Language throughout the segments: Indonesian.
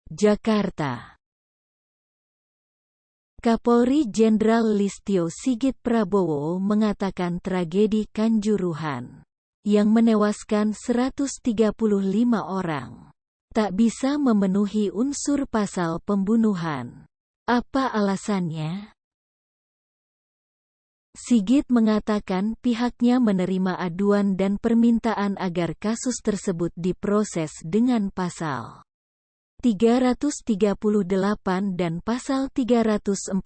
Jakarta. Kapolri Jenderal Listio Sigit Prabowo mengatakan tragedi Kanjuruhan, yang menewaskan 135 orang, tak bisa memenuhi unsur pasal pembunuhan. Apa alasannya? Sigit mengatakan pihaknya menerima aduan dan permintaan agar kasus tersebut diproses dengan pasal 338 dan pasal 340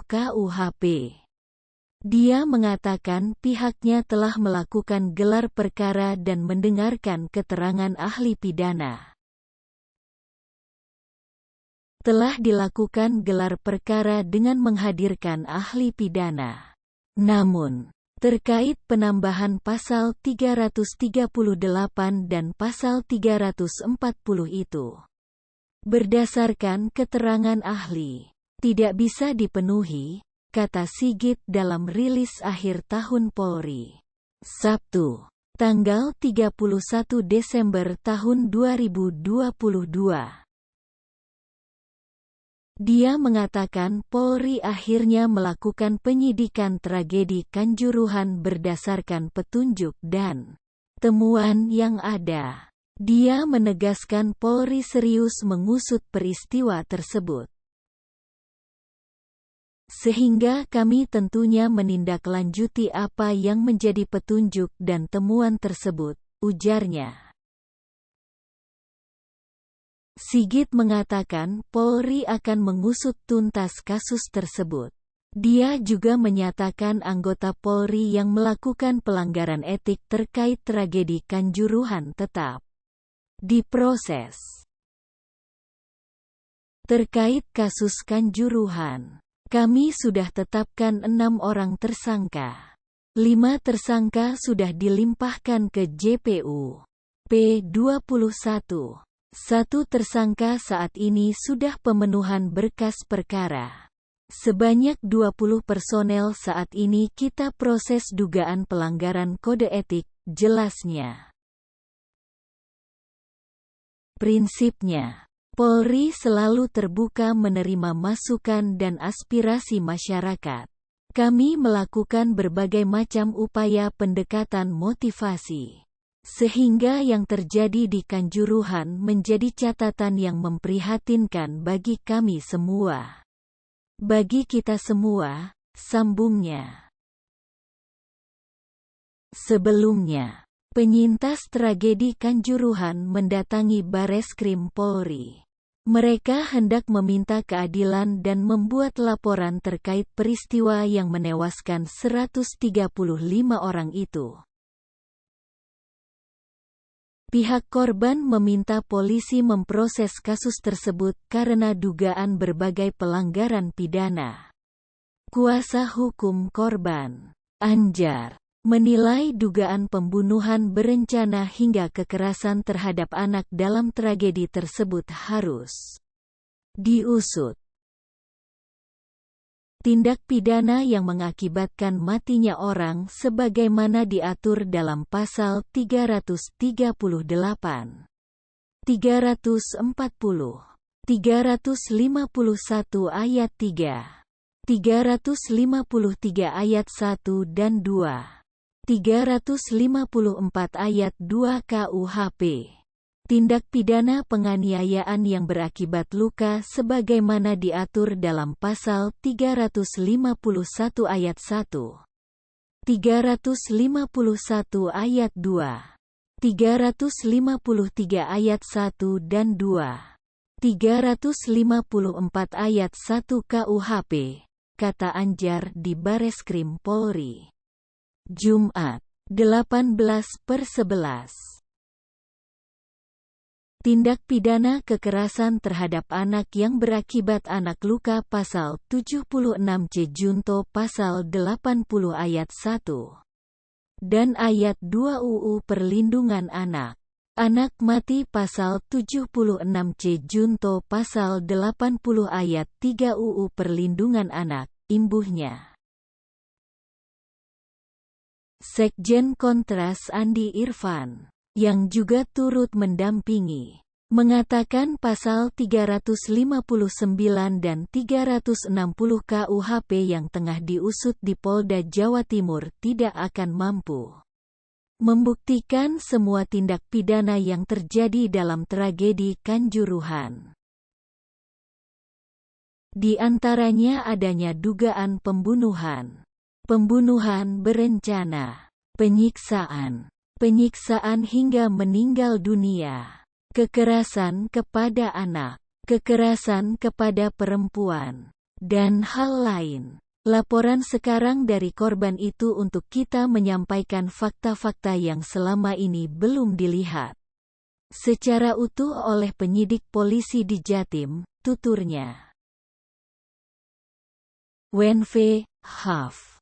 KUHP. Dia mengatakan pihaknya telah melakukan gelar perkara dan mendengarkan keterangan ahli pidana. Telah dilakukan gelar perkara dengan menghadirkan ahli pidana. Namun, terkait penambahan pasal 338 dan pasal 340 itu, berdasarkan keterangan ahli, tidak bisa dipenuhi, kata Sigit dalam rilis akhir tahun Polri. Sabtu, tanggal 31 Desember tahun 2022. Dia mengatakan Polri akhirnya melakukan penyidikan tragedi Kanjuruhan berdasarkan petunjuk dan temuan yang ada. Dia menegaskan Polri serius mengusut peristiwa tersebut. Sehingga kami tentunya menindaklanjuti apa yang menjadi petunjuk dan temuan tersebut, ujarnya. Sigit mengatakan Polri akan mengusut tuntas kasus tersebut. Dia juga menyatakan anggota Polri yang melakukan pelanggaran etik terkait tragedi Kanjuruhan tetap diproses. Terkait kasus Kanjuruhan, kami sudah tetapkan 6 orang tersangka. 5 tersangka sudah dilimpahkan ke JPU P21. 1 tersangka saat ini sudah pemenuhan berkas perkara. Sebanyak 20 personel saat ini kita proses dugaan pelanggaran kode etik, jelasnya. Prinsipnya, Polri selalu terbuka menerima masukan dan aspirasi masyarakat. Kami melakukan berbagai macam upaya pendekatan motivasi, sehingga yang terjadi di Kanjuruhan menjadi catatan yang memprihatinkan bagi kami semua. Bagi kita semua, sambungnya. Sebelumnya, penyintas tragedi Kanjuruhan mendatangi Bareskrim Polri. Mereka hendak meminta keadilan dan membuat laporan terkait peristiwa yang menewaskan 135 orang itu. Pihak korban meminta polisi memproses kasus tersebut karena dugaan berbagai pelanggaran pidana. Kuasa hukum korban, Anjar, menilai dugaan pembunuhan berencana hingga kekerasan terhadap anak dalam tragedi tersebut harus diusut. Tindak pidana yang mengakibatkan matinya orang sebagaimana diatur dalam pasal 338, 340, 351 ayat 3, 353 ayat 1 dan 2, 354 ayat 2 KUHP. Tindak pidana penganiayaan yang berakibat luka sebagaimana diatur dalam pasal 351 ayat 1, 351 ayat 2, 353 ayat 1 dan 2, 354 ayat 1 KUHP, kata Anjar di Bareskrim Polri. Jumat, 18/11. Tindak pidana kekerasan terhadap anak yang berakibat anak luka pasal 76C Junto pasal 80 ayat 1 dan ayat 2 UU Perlindungan Anak. Anak mati pasal 76C Junto pasal 80 ayat 3 UU Perlindungan Anak, imbuhnya. Sekjen Kontras Andi Irfan, yang juga turut mendampingi, mengatakan pasal 359 dan 360 KUHP yang tengah diusut di Polda Jawa Timur tidak akan mampu membuktikan semua tindak pidana yang terjadi dalam tragedi Kanjuruhan. Di antaranya adanya dugaan pembunuhan, pembunuhan berencana, penyiksaan hingga meninggal dunia, kekerasan kepada anak, kekerasan kepada perempuan, dan hal lain. Laporan sekarang dari korban itu untuk kita menyampaikan fakta-fakta yang selama ini belum dilihat secara utuh oleh penyidik polisi di Jatim, tuturnya. Wen V. Haf